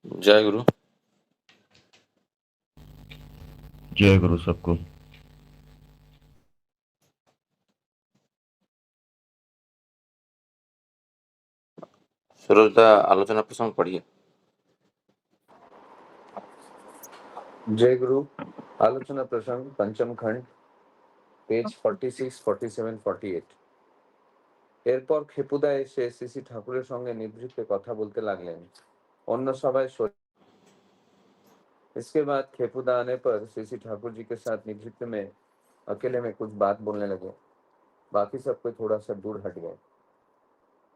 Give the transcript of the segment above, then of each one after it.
जय गुरु। जय गुरु सबको। सुरजदा आलोचना प्रसंग पढ़िए। जय गुरु। आलोचना प्रसंग पंचम खंड, পেজ 46, 47, 48। এরপর খেপুদা এসে সিসি ঠাকুরের সঙ্গে নিভৃতে কথা বলতে লাগলেন। অন্য সবাই इसके बाद खेपुदा आने पर सीसी ठाकुर जी के साथ निभृत में अकेले में कुछ बात बोलने लगे। बाकी सब कोई थोड़ा सा दूर हट गए।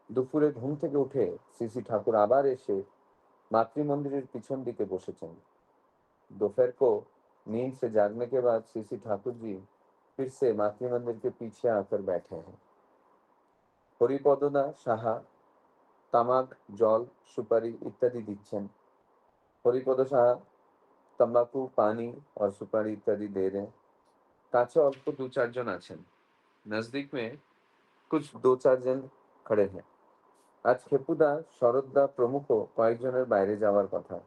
দুপুরে ঘুম থেকে উঠে সিসি ঠাকুর আবার এসে মাতৃমন্দিরের পিছন দিকে বসেছেন। दोपहर को नींद से जागने के बाद सीसी ठाकुर जी फिर से मातृमंदिर के पीछे आकर बैठे हैं। হরিপদদা সাহা তামাক, জল, সুপারি ইত্যাদি দিচ্ছেন। হরিপদ সাহা तंबाकू, पानी और सुपारी इत्यादि दे रहे हैं। काছে অল্প 2-4 জন আছেন। नजदीक में कुछ 2-4 जन खड़े हैं। आज खेपुदा, शरददा प्रमुख কয়েকজনের বাইরে যাওয়ার কথা।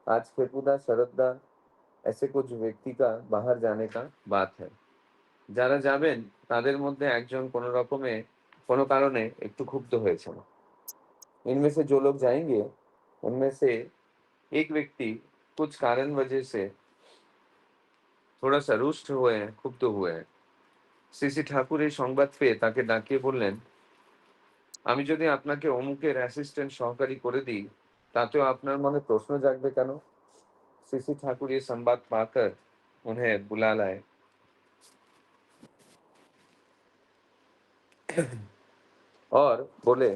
आज खेपुदा, शरददा ऐसे कुछ व्यक्ति का बाहर जाने का बात है। যারা যাবেন তাদের মধ্যে একজন কোনো রকমে কোনো কারণে একটু ক্ষুব্ধ হয়েছেন। इनमें से जो लोग जाएंगे उनमें से एक व्यक्ति कुछ कारण वजह से थोड़ा सा रुष्ट हुए हैं, ক্ষুব্ধ हुए हैं। সিসি ঠাকুর এই সংবাদ পেয়ে তাকে ডাকিয়ে বললেন, আমি যদি আপনাকে অমুকের অ্যাসিস্ট্যান্ট সহকারী করে দিই তাতেও আপনার মনে প্রশ্ন জাগবে কেন? सीसी ठाकुर ये संवाद पाकर उन्हें बुला लाए और बोले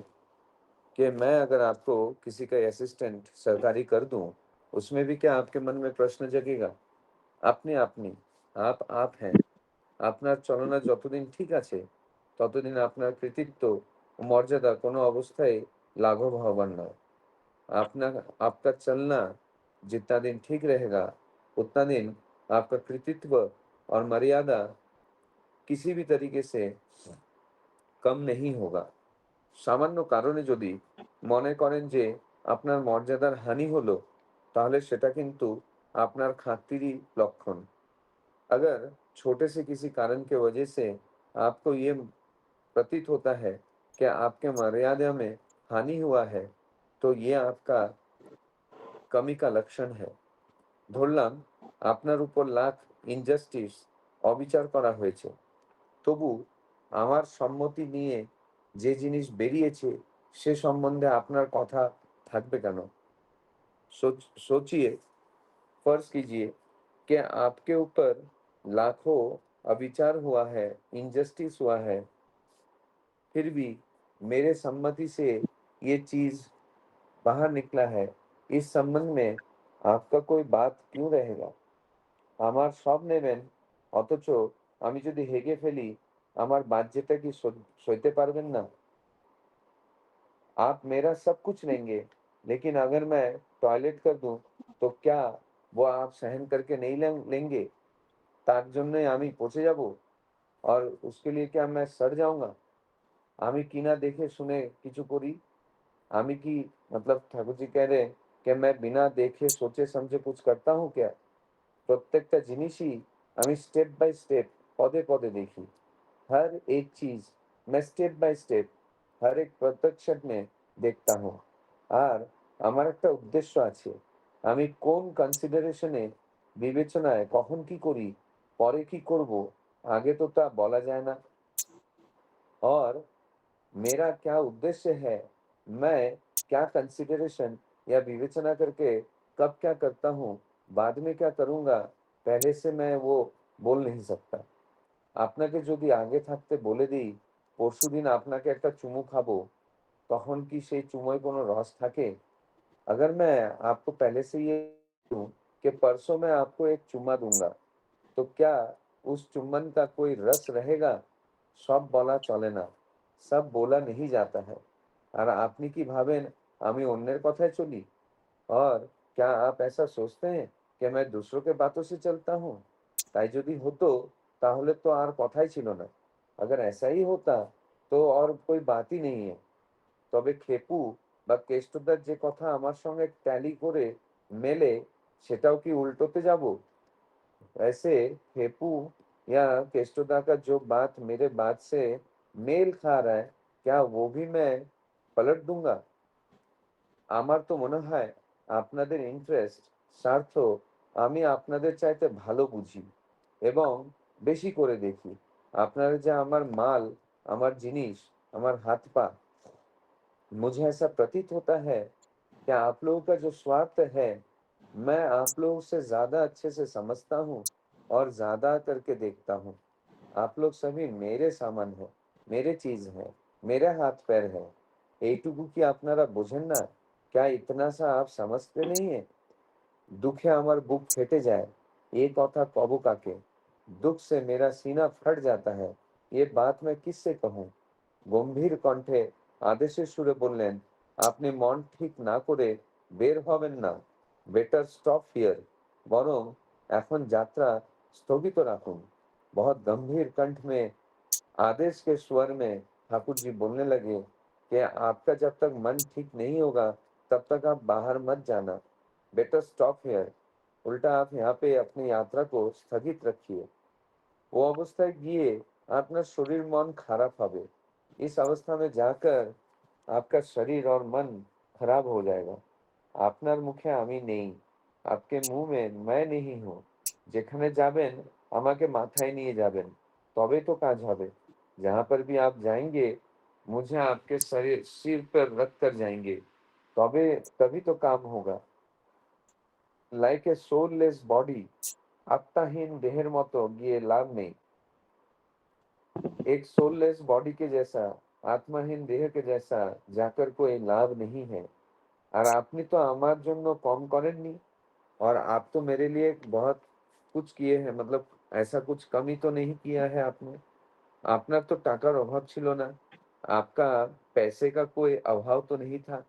कि मैं अगर आपको किसी का असिस्टेंट सरकारी कर दूं उसमें भी क्या आपके मन में प्रश्न जगेगा? আপনি আপনি आप हैं। আপনার চলনা যতদিন ঠিক আছে ততদিন আপনার কৃতিত্ব ও মর্যাদা কোনো অবস্থায় লাঘব হবার নয়। आपना आपका चलना जितना दिन ठीक रहेगा उतना दिन आपका कृतित्व और मर्यादा किसी भी तरीके से कम नहीं होगा। সামান্য কারণে যদি মনে করেন যে আপনার মর্যাদার হানি হলো তাহলে সেটা কিন্তু আপনার খাতিরই লক্ষণ। अगर छोटे से किसी कारण के वजह से आपको ये प्रतीत होता है कि आपके मर्यादा में हानि हुआ है तो ये आपका कमी का लक्षण है। ধরলাম আপনার উপর লাখ ইনজাস্টিস অবিচার করা হয়েছে, তবু আমার সম্মতি নিয়ে যে জিনিস বেরিয়েছে সে সম্বন্ধে আপনার কথা থাকবে কেন? सोचिए, फर्ज कीजिए कि आपके ऊपर लाखों अविचार हुआ है, इनजस्टिस हुआ है, फिर भी मेरे सम्मति से ये चीज बाहर निकला है। इस संबंध में आपका कोई बात क्यों रहेगा? আমার সব নেবেন, অথচ আমি যদি হেগে ফেলি আমার বাহ্যটা কি সইতে পারবেন না? आप मेरा सब कुछ लेंगे, लेकिन अगर मैं टॉयलेट कर दूं तो क्या वो आप सहन करके नहीं लेंगे? তার জন্যই আমি পচে যাব और उसके लिए क्या मैं सड़ जाऊंगा? আমি কিনা দেখে শুনে কিছু করি? আমি কি मतलब ठाकुर जी कह रहे हैं कि मैं बिना देखे सोचे समझे कुछ करता हूँ क्या? প্রত্যেকটা জিনিসই আমি স্টেপ বাই স্টেপ পদে পদে দেখি। हर एक चीज मैं स्टेप बाय स्टेप हर एक প্রত্যক্ষণ में देखता हूँ। আর আমার একটা উদ্দেশ্য আছে। আমি কোন কনসিডারেশনে বিবেচনায় কখন কি করি, পরে কি করব, আগে তো তা বলা যায় না। और मेरा क्या उद्देश्य है, मैं क्या कंसिडरेशन या विवेचना करके कब क्या करता हूँ, बाद में क्या करूँगा, पहले से मैं वो बोल नहीं सकता। আপনাকে যদি আগে থাকতে বলে দিই পরশুদিন আপনাকে একটা চুমু খাবো, তখন কি সেই চুমোয় কোনো রস থাকে? अगर मैं आपको पहले से ये दूं कि परसों मैं आपको एक चुम्मा दूंगा, तो क्या उस चुम्बन का कोई रस रहेगा? सब বলা চলে না, सब बोला नहीं जाता है। আর আপনি কি ভাবেন আমি অন্যের কথায় চলি? और क्या आप ऐसा सोचते हैं कि मैं दूसरों के बातों से चलता हूँ? তাই যদি হতো তাহলে তো আর কথাই ছিল না। अगर ऐसा ही होता तो और कोई बात ही नहीं है। তবে খেপু বা কেষ্টদার যে কথা আমার সঙ্গে ট্যালি করে মেলে সেটাও কি उल्टोते যাব? ऐसे हेपू या केष्टोदा का जो बात मेरे बात से मेल खा रहा है, क्या वो भी मैं पलट दूंगा? আমার তো মনে হয় আপনাদের ইন্টারেস্ট, স্বার্থ আমি আপনাদের চাইতে ভালো বুঝি এবং বেশি করে দেখি। আপনারা যে আমার মাল, আমার জিনিস, আমার হাত-পা, मुझे ऐसा प्रतीत होता है कि आप लोगों का जो स्वार्थ है, मैं आप लोगों से ज़्यादा अच्छे से समझता हूँ और ज़्यादा करके देखता हूँ। आप लोग सभी मेरे सामान हैं, मेरे चीज़ हैं, मेरे हाथ-पैर हैं। এইটুকু কি আপনারা বোঝেন না? क्या इतना सा आप समझते नहीं हैं? दुखे আমার বুক ফেটে যায়। ये কথা কব কাকে? दुख से मेरा सीना फट जाता है। ये बात मैं किससे कहूँ? গম্ভীর কণ্ঠে আদেশের সুরে বললেন, আপনি মন ঠিক না করে বের হবেন না। Better stop here. বরং এখন যাত্রা স্থগিত রাখুন। बहुत गंभीर कंठ में आदेश के स्वर में ठाकुर जी बोलने लगे कि आपका जब तक मन ठीक नहीं होगा तब तक आप बाहर मत जाना। Better stop here. उल्टा आप यहाँ पे अपनी यात्रा को স্থগিত रखिए। ও অবস্থায় গিয়ে আপনার শরীর মন খারাপ হবে। इस अवस्था में जाकर आपका शरीर और मन खराब हो जाएगा। আপনার মুখে আমি নেই। आपके मुँह में मैं नहीं हूँ। যেখানে যাবেন আমাকে মাথায় নিয়ে যাবেন। তবেই তো কাজ হবে। जहाँ पर भी आप जाएँगे मुझे आपके शरीर सिर पर रख कर जाएँगे। তবে तभी तो काम होगा। लाइक ए सोललेस बॉडी আত্মাহীন দেহের মতো গিয়ে লাভ নেই। एक सोललेस बॉडी के जैसा, आत्माहीन देह के जैसा जाकर कोई लाभ नहीं है। और আপনি তো আমার জন্য কম করেননি और आप तो मेरे लिए बहुत कुछ किए हैं, मतलब ऐसा कुछ कमी तो नहीं किया है आपने। আপনার তো টাকার অভাব ছিল না। आपका पैसे का कोई अभाव तो नहीं था।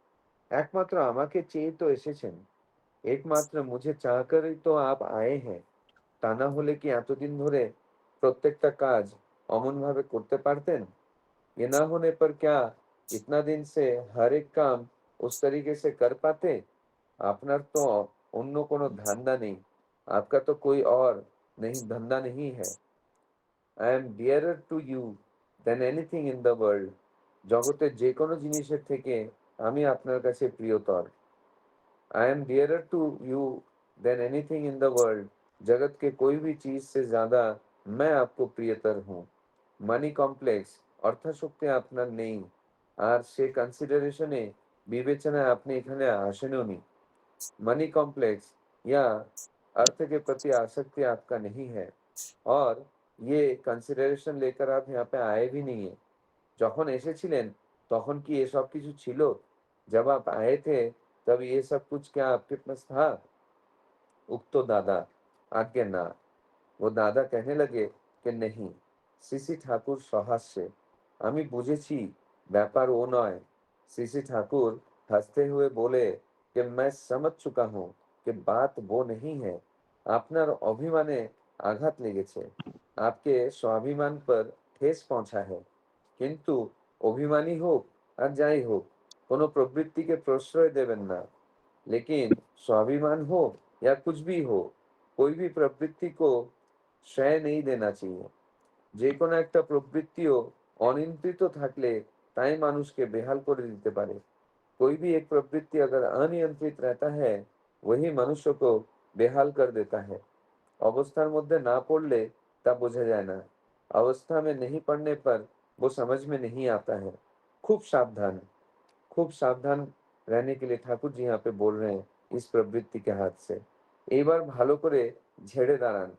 একমাত্র আমাকে চেয়ে তো এসেছেন। একমাত্র मुझे चाहकर ही तो आप आए हैं। তা না হলে কি এতদিন ধরে প্রত্যেকটা কাজ অমনভাবে করতে পারতেন? ये ना होने पर क्या इतना दिन से हर एक काम उस तरीके से कर पाते? আপনার তো অন্য কোনো ধান্দা নেই। आपका तो कोई और नहीं धंधा नहीं है। I am dearer to you than anything in the world. জগতের যেকোনো জিনিসের থেকে আমি আপনার কাছে প্রিয়তর। I am dearer to you than anything in the world. जगत के कोई भी चीज से ज्यादा मैं आपको प्रियतर हूँ। মানি কমপ্লেক্স অর্থশক্তি আপনার নেই আর সে কনসিডারেশনে বিবেচনায় আপনি এখানে আসেনওনি। मनी कॉम्प्लेक्स या अर्थ के प्रति आसक्ति आपका नहीं है और ये कंसिडरेशन लेकर आप यहाँ पे आए भी नहीं है। যখন এসেছিলেন তখন কি এসব কিছু ছিল? जब आप आए थे तब ये सब कुछ क्या आपके पास था? उक्त दादा आज्ञा ना। वो दादा कहने लगे कि नहीं। সিসি ঠাকুর সহাস্যে আমি বুঝেছি ব্যাপার ও নয়। সিসি ঠাকুর हंसते हुए बोले कि मैं समझ चुका हूँ कि बात वो नहीं है। আপনার অভিমানে আঘাত লেগেছে। आपके स्वाभिमान पर ठेस पहुंचा है। কিন্তু অভিমানী হোক আর যাই হোক কোনো প্রবৃত্তিকে প্রশ্রয় দেবেন না। लेकिन स्वाभिमान हो या कुछ भी हो, कोई भी प्रवृत्ति को श्रेय नहीं देना चाहिए। যেকোনো একটা প্রবৃত্তিও অনিয়ন্ত্রিত থাকলে তাই মানুষকে বেহাল করে দিতে পারে। कोई भी एक प्रवृत्ति अगर अनियंत्रित रहता है वही मनुष्य को बेहाल कर देता है। अवस्थार मध्य ना पड़ले ता बोझा जाए ना। अवस्था में नहीं पड़ने पर वो समझ में नहीं आता है। खूब सावधान रहने के लिए ठाकुर जी यहाँ पे बोल रहे हैं इस प्रवृत्ति के हाथ से। এইবার ভালো করে ঝেড়ে দাঁড়ান।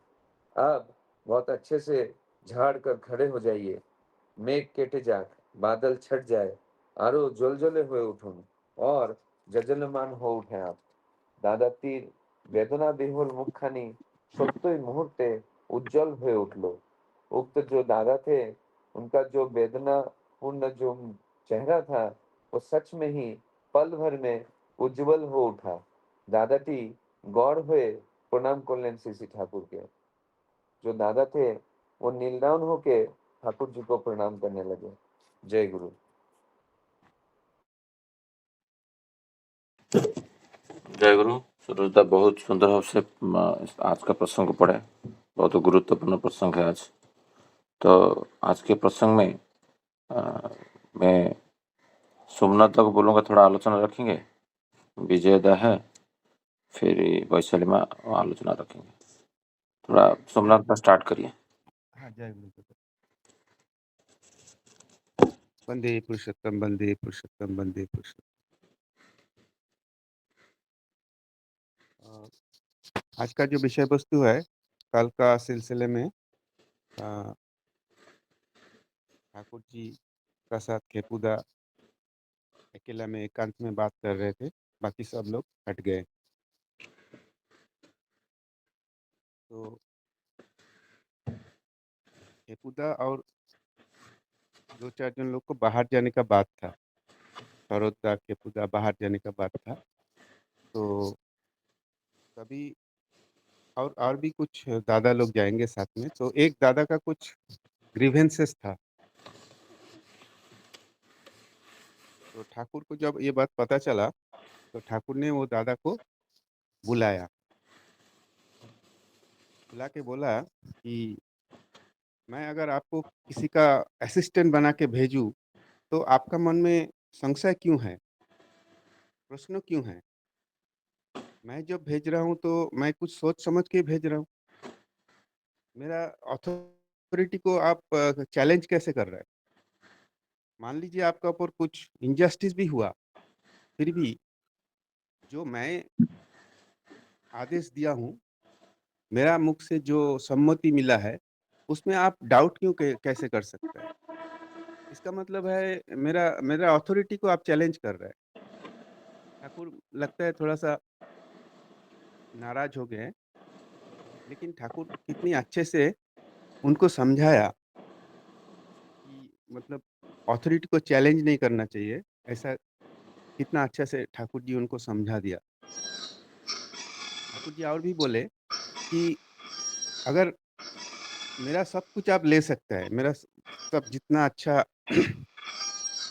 अब बहुत अच्छे से झाड़ कर खड़े हो जाइए। मेघ केटे যাক, বাদল छट जाए, আরো জ্বলজ্বলে হয়ে উঠুন और যজলমান হয়ে উঠেন आप। দাদাটির বেদনা বিহ্বল মুখখানি সত্যই মুহূর্তে उज्जवल হয়ে উঠল। उक्त जो दादा थे उनका जो वेदना पूर्ण जो चेहरा था वो सच में ही पल भर में उज्जवल हो उठा। दादाटी गौर हुए प्रणाम करलेन सीसी ठाकुर के। जो दादा थे वो नील डाउन होके ठाकुर जी को प्रणाम करने लगे। जय गुरु। जय गुरु। सुरेशदा बहुत सुंदर भाव से आज का प्रसंग पढ़े। बहुत गुरुत्वपूर्ण प्रसंग है आज। तो आज के प्रसंग में मैं सोमनाथ को बोलूँगा, थोड़ा आलोचना रखेंगे। विजय दा है, फिर वैशाली में आलोचना रखेंगे। थोड़ा सोमनाथ का स्टार्ट करिए। हाँ, जय गुरु। वंदे पुरुषोत्तम, वंदे पुरुषोत्तम, वंदे पुरुषोत्तम। आज का जो विषय वस्तु है, कल का सिलसिले में ठाकुर जी का साथ खेपुदा अकेला में एकांत में बात कर रहे थे, बाकी सब लोग हट गए। तो खेपुदा और दो चार जन लोग को बाहर जाने का बात था। सरोदा खेपुदा बाहर जाने का बात था। तो तभी और भी कुछ दादा लोग जाएंगे साथ में। तो एक दादा का कुछ ग्रीवेंसेस था। तो ठाकुर को जब ये बात पता चला तो ठाकुर ने वो दादा को बुलाया, बुला के बोला कि मैं अगर आपको किसी का असिस्टेंट बना के भेजूं तो आपका मन में संशय क्यों है, प्रश्न क्यों है? मैं जब भेज रहा हूं तो मैं कुछ सोच समझ के भेज रहा हूं। मेरा अथॉरिटी को आप चैलेंज कैसे कर रहे हैं? मान लीजिए आपका ऊपर कुछ इनजस्टिस भी हुआ, फिर भी जो मैं आदेश दिया हूं, मेरा मुख से जो सम्मति मिला है, उसमें आप डाउट क्यों कैसे कर सकते हैं? इसका मतलब है मेरा मेरा अथॉरिटी को आप चैलेंज कर रहे हैं। ठाकुर लगता है थोड़ा सा नाराज हो गए हैं, लेकिन ठाकुर कितनी अच्छे से उनको समझाया कि मतलब अथॉरिटी को चैलेंज नहीं करना चाहिए। ऐसा कितना अच्छा से ठाकुर जी उनको समझा दिया। ठाकुर जी और भी बोले कि अगर मेरा सब कुछ आप ले सकते हैं, मेरा सब जितना अच्छा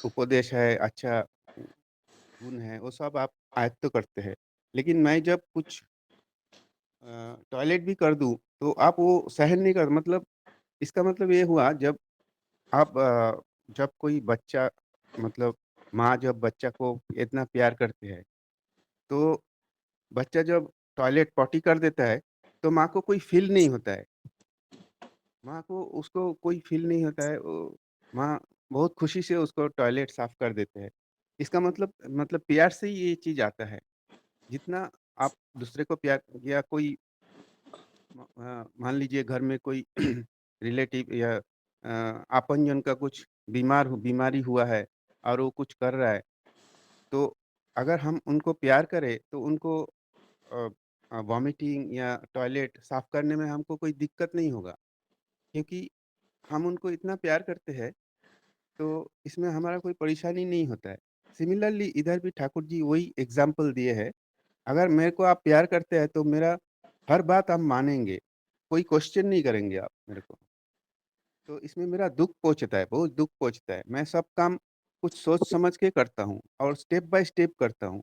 उपदेश है, अच्छा गुण है, वो सब आप आयत्त करते हैं, लेकिन मैं जब कुछ टॉयलेट भी कर दूं तो आप वो सहन नहीं कर, मतलब इसका मतलब ये हुआ जब आप जब कोई बच्चा, मतलब माँ जब बच्चा को इतना प्यार करते हैं, तो बच्चा जब टॉयलेट पॉटी कर देता है तो माँ को कोई फील नहीं होता है। माँ को उसको कोई फील नहीं होता है। माँ बहुत खुशी से उसको टॉयलेट साफ कर देते हैं। इसका मतलब प्यार से ही ये चीज़ आता है। जितना आप दूसरे को प्यार, या कोई मान लीजिए घर में कोई रिलेटिव या आपनजन का कुछ बीमारी हुआ है और वो कुछ कर रहा है, तो अगर हम उनको प्यार करें तो उनको वॉमिटिंग या टॉयलेट साफ करने में हमको कोई दिक्कत नहीं होगा, क्योंकि हम उनको इतना प्यार करते हैं, तो इसमें हमारा कोई परेशानी नहीं होता है। सिमिलरली इधर भी ठाकुर जी वही एग्जाम्पल दिए हैं। अगर मेरे को आप प्यार करते हैं तो मेरा हर बात आप मानेंगे, कोई क्वेश्चन नहीं करेंगे आप मेरे को। तो इसमें मेरा दुख पहुंचता है, बहुत दुख पहुंचता है। मैं सब काम कुछ सोच समझ के करता हूँ और स्टेप बाय स्टेप करता हूँ।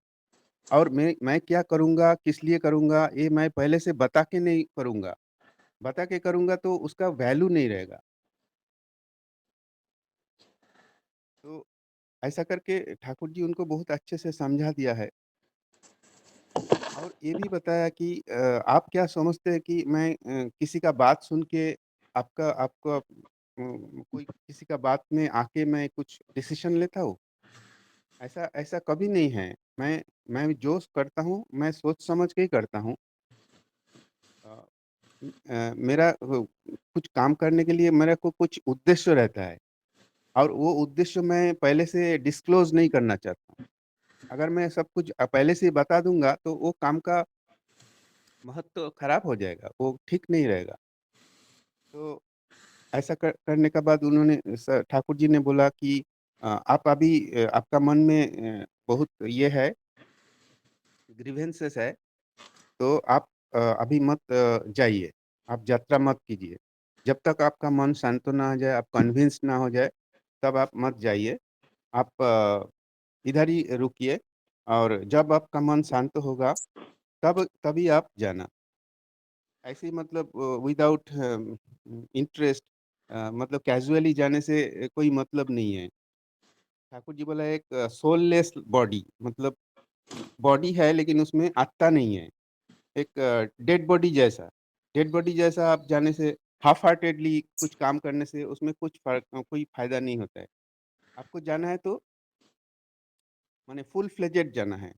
और मैं क्या करूँगा, किस लिए करूँगा, ये मैं पहले से बता के नहीं करूँगा। बता के करूँगा तो उसका वैल्यू नहीं रहेगा। तो ऐसा करके ठाकुर जी उनको बहुत अच्छे से समझा दिया है। और ये भी बताया कि आप क्या समझते हैं कि मैं किसी का बात सुन के आपका आपका कोई किसी का बात में आके मैं कुछ डिसीजन लेता हूँ? ऐसा ऐसा कभी नहीं है। मैं जो करता हूँ, मैं सोच समझ के ही करता हूँ। अ मेरा कुछ काम करने के लिए मेरा को कुछ उद्देश्य रहता है, और वो उद्देश्य मैं पहले से डिस्क्लोज़ नहीं करना चाहता हूँ। अगर मैं सब कुछ पहले से ही बता दूँगा तो वो काम का महत्व खराब हो जाएगा, वो ठीक नहीं रहेगा। तो ऐसा करने के बाद उन्होंने ठाकुर जी ने बोला कि आप अभी आपका मन में बहुत ये है, ग्रीवेंसेस है, तो आप अभी मत जाइए, आप यात्रा मत कीजिए। जब तक आपका मन शांत ना हो जाए, आप कन्विंस ना हो जाए, तब आप मत जाइए। आप इधर ही रुकिए और जब आपका मन शांत होगा तभी आप जाना। ऐसे ही मतलब विदाउट इंटरेस्ट मतलब कैजुअली जाने से कोई मतलब नहीं है। ठाकुर जी बोला एक सोललेस बॉडी मतलब बॉडी है लेकिन उसमें आत्मा नहीं है। एक डेड बॉडी जैसा आप जाने से हाफ हार्टेडली कुछ काम करने से उसमें कोई फ़ायदा नहीं होता है। आपको जाना है तो माने फुल फ्लेजेड जाना है।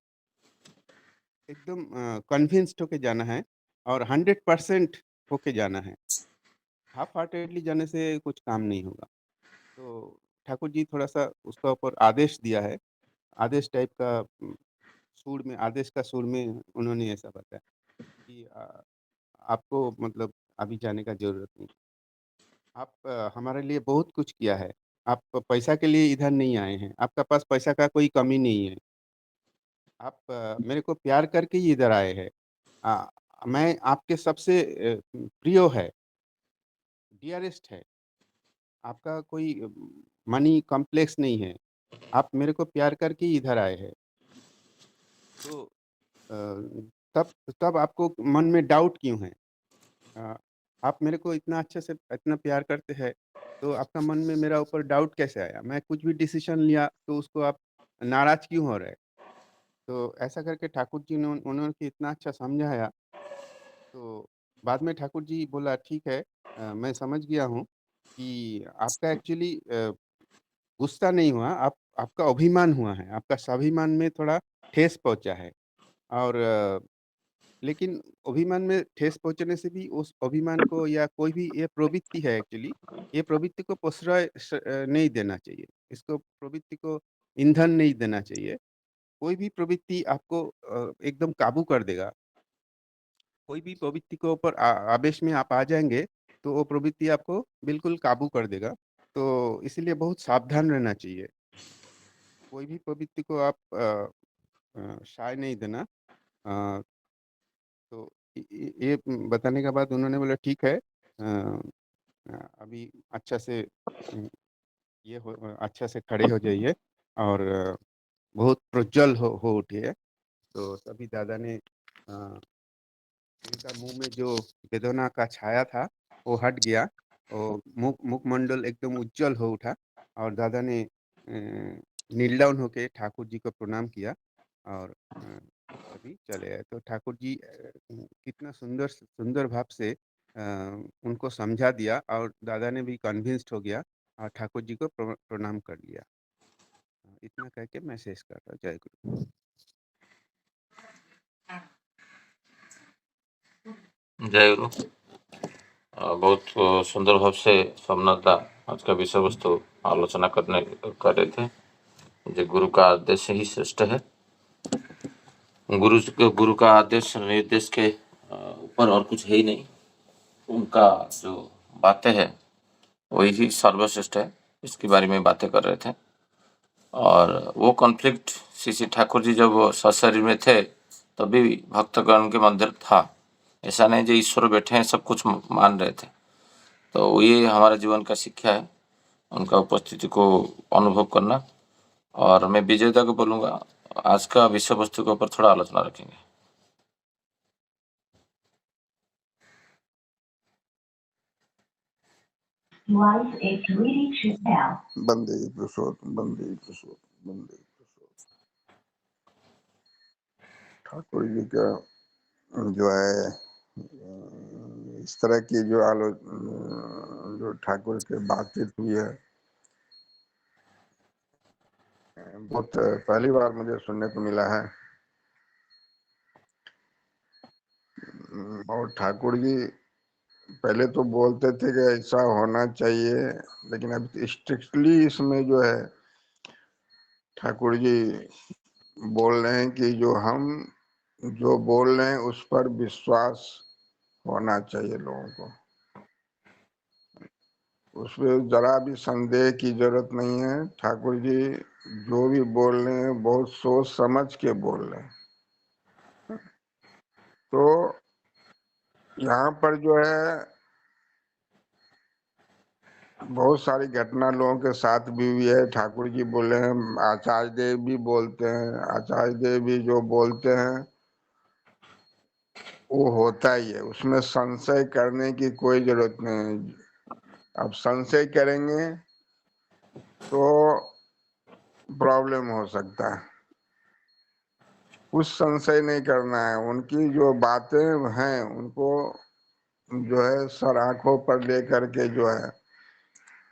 एकदम कन्विंस्ड होके जाना है और 100% होके जाना है। हाफ हार्टेडली जाने से कुछ काम नहीं होगा। तो ठाकुर जी थोड़ा-सा उसका ऊपर आदेश दिया है। आदेश टाइप का सुर में आदेश का सुर में उन्होंने ऐसा बताया कि आपको मतलब अभी जाने का ज़रूरत नहीं। आप हमारे लिए बहुत कुछ किया है। आप पैसा के लिए इधर नहीं आए हैं। आपका पास पैसा का कोई कमी नहीं है। आप मेरे को प्यार करके ही इधर आए हैं। मैं आपके सबसे प्रिय है, डियरेस्ट है। आपका कोई मनी कॉम्प्लेक्स नहीं है। आप मेरे को प्यार करके ही इधर आए हैं। तो अ, तब तब आपको मन में डाउट क्यों है? अ, आप मेरे को इतना अच्छे से इतना प्यार करते हैं, तो आपका मन में मेरा ऊपर डाउट कैसे आया? मैं कुछ भी डिसीज़न लिया तो उसको आप नाराज़ क्यों हो रहे? तो ऐसा करके ठाकुर जी ने उन्होंने इतना अच्छा समझाया, तो बाद में ठाकुर जी बोला ठीक है मैं समझ गया हूँ कि आपका एक्चुअली गुस्सा नहीं हुआ, आपका अभिमान हुआ है, आपका स्वाभिमान में थोड़ा ठेस पहुँचा है और लेकिन अभिमान में ठेस पहुँचने से भी उस अभिमान को या कोई भी ये प्रवृत्ति है एक्चुअली, ये प्रवृत्ति को प्रश्रय नहीं देना चाहिए। इसको प्रवृत्ति को ईंधन नहीं देना चाहिए। कोई भी प्रवृत्ति आपको एकदम काबू कर देगा। कोई भी प्रवृत्ति के ऊपर आवेश में आप आ जाएँगे, तो वो प्रवृत्ति आपको बिल्कुल काबू कर देगा। तो इसीलिए बहुत सावधान रहना चाहिए। कोई भी प्रवृत्ति को आप साय नहीं देना। अ, तो ये बताने के बाद उन्होंने बोला ठीक है अभी अच्छा से अच्छा से खड़े हो जाइए और बहुत प्रज्वल हो उठिए। तो तभी दादा ने उनका मुँह में जो वेदना का छाया था, वो हट गया और मुखमंडल एकदम उज्ज्वल हो उठा और दादा ने नील डाउन होके ठाकुर जी को प्रणाम किया और तभी चले आए। तो ठाकुर जी कितना सुंदर सुंदर भाव से उनको समझा दिया और दादा ने भी कन्विंस्ड हो गया और ठाकुर जी को प्रणाम कर लिया। इतना कह के मैं शेष करता हूँ। जय गुरु। जय गुरु। बहुत सुंदर भाव से सोमनाथ दा आज का विषय वस्तु आलोचना कर रहे थे। जो गुरु का आदेश ही श्रेष्ठ है। गुरु का आदेश निर्देश के ऊपर और कुछ है ही नहीं। उनका जो बातें हैं वही ही सर्वश्रेष्ठ है। इसके बारे में बातें कर रहे थे और वो कॉन्फ्लिक्ट श्री ठाकुर जी जब सशरीर में थे तभी भक्तगण के मंदिर था। ऐसा नहीं जो ईश्वर बैठे हैं सब कुछ मान रहे थे। तो ये हमारे जीवन का शिक्षा है, उनका उपस्थिति को अनुभव करना। और मैं विजेता को बोलूँगा आज का विषय वस्तु के ऊपर थोड़ा आलोचना रखेंगे। बंदे पुरुषोत्तम बंदे पुरुषोत्तम बंदे पुरुषोत्तम। ठाकुर जी का जो है इस तरह की जो ठाकुर के बातचीत हुई है बहुत पहली बार मुझे सुनने को मिला है। और ठाकुर जी पहले तो बोलते थे कि ऐसा होना चाहिए, लेकिन अब स्ट्रिक्टली इसमें जो है ठाकुर जी बोल रहे हैं कि जो बोल रहे हैं उस पर विश्वास होना चाहिए लोगों को। उसमें जरा भी संदेह की जरूरत नहीं है। ठाकुर जी जो भी बोल रहे हैं बहुत सोच समझ के बोल रहे हैं। तो यहाँ पर जो है बहुत सारी घटना लोगों के साथ भी हुई है। ठाकुर जी बोले हैं, आचार्य देव भी बोलते हैं, आचार्य देव भी जो बोलते हैं वो होता ही है, उसमें संशय करने की कोई जरूरत नहीं है। अब संशय करेंगे तो प्रॉब्लम हो सकता है। कुछ संशय नहीं करना है, उनकी जो बातें हैं उनको जो है सर आंखों पर लेकर के जो है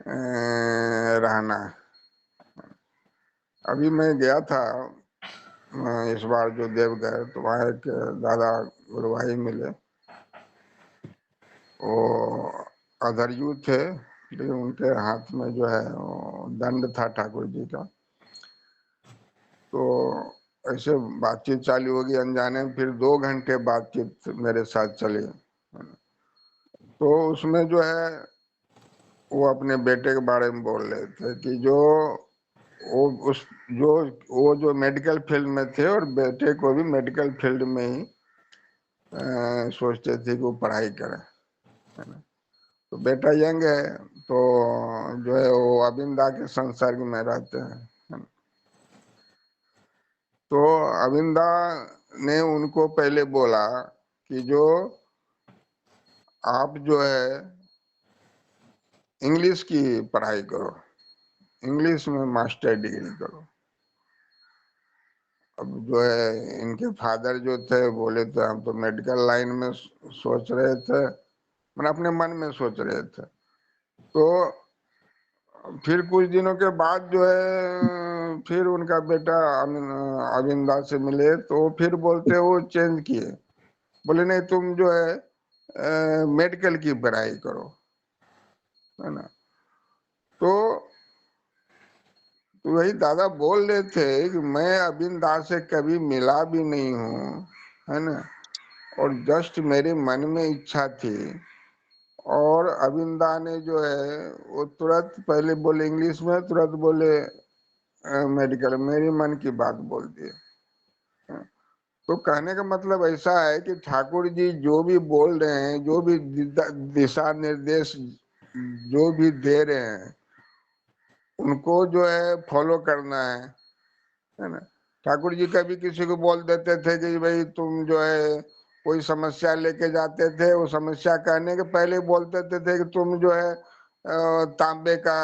रहना है। अभी मैं गया था इस बार जो देवघर, तो वहाँ एक दादा गुरु भाई मिले, वो अधरयू थे, लेकिन उनके हाथ में जो है वो दंड था ठाकुर जी का। तो ऐसे बातचीत चालू होगी अनजाने में, फिर 2 घंटे बातचीत मेरे साथ चली। तो उसमें जो है वो अपने बेटे के बारे में बोल रहे थे कि जो वो उस जो वो जो मेडिकल फील्ड में थे और बेटे को भी मेडिकल फील्ड में ही सोचते थे कि वो पढ़ाई करे, है ना। तो बेटा यंग है, तो जो है वो अविंदा के संसर्ग में रहते हैं, है ना। तो अविंदा ने उनको पहले बोला कि जो आप जो है इंग्लिश की पढ़ाई करो, इंग्लिश में मास्टर डिग्री करो। अब जो है इनके फादर जो थे बोले थे हम तो मेडिकल लाइन में सोच रहे थे, मैंने अपने मन में सोच रहे थे। तो फिर कुछ दिनों के बाद जो है फिर उनका बेटा अविंदा से मिले, तो फिर बोलते वो चेंज किए, बोले नहीं तुम जो है मेडिकल की पढ़ाई करो, है ना। तो वही दादा बोल रहे थे कि मैं अविंदा से कभी मिला भी नहीं हूँ, है ना, और जस्ट मेरे मन में इच्छा थी, और अविंदा ने जो है वो तुरंत पहले बोले इंग्लिश में, तुरंत बोले मेडिकल, मेरी मन की बात बोल दी। तो कहने का मतलब ऐसा है कि ठाकुर जी जो भी बोल रहे हैं, जो भी दिशा निर्देश जो भी दे रहे हैं, उनको जो है फॉलो करना है ना। ठाकुर जी कभी किसी को बोल देते थे कि भाई तुम जो है कोई समस्या लेके जाते थे, वो समस्या कहने के पहले बोलते थे कि तुम जो है तांबे का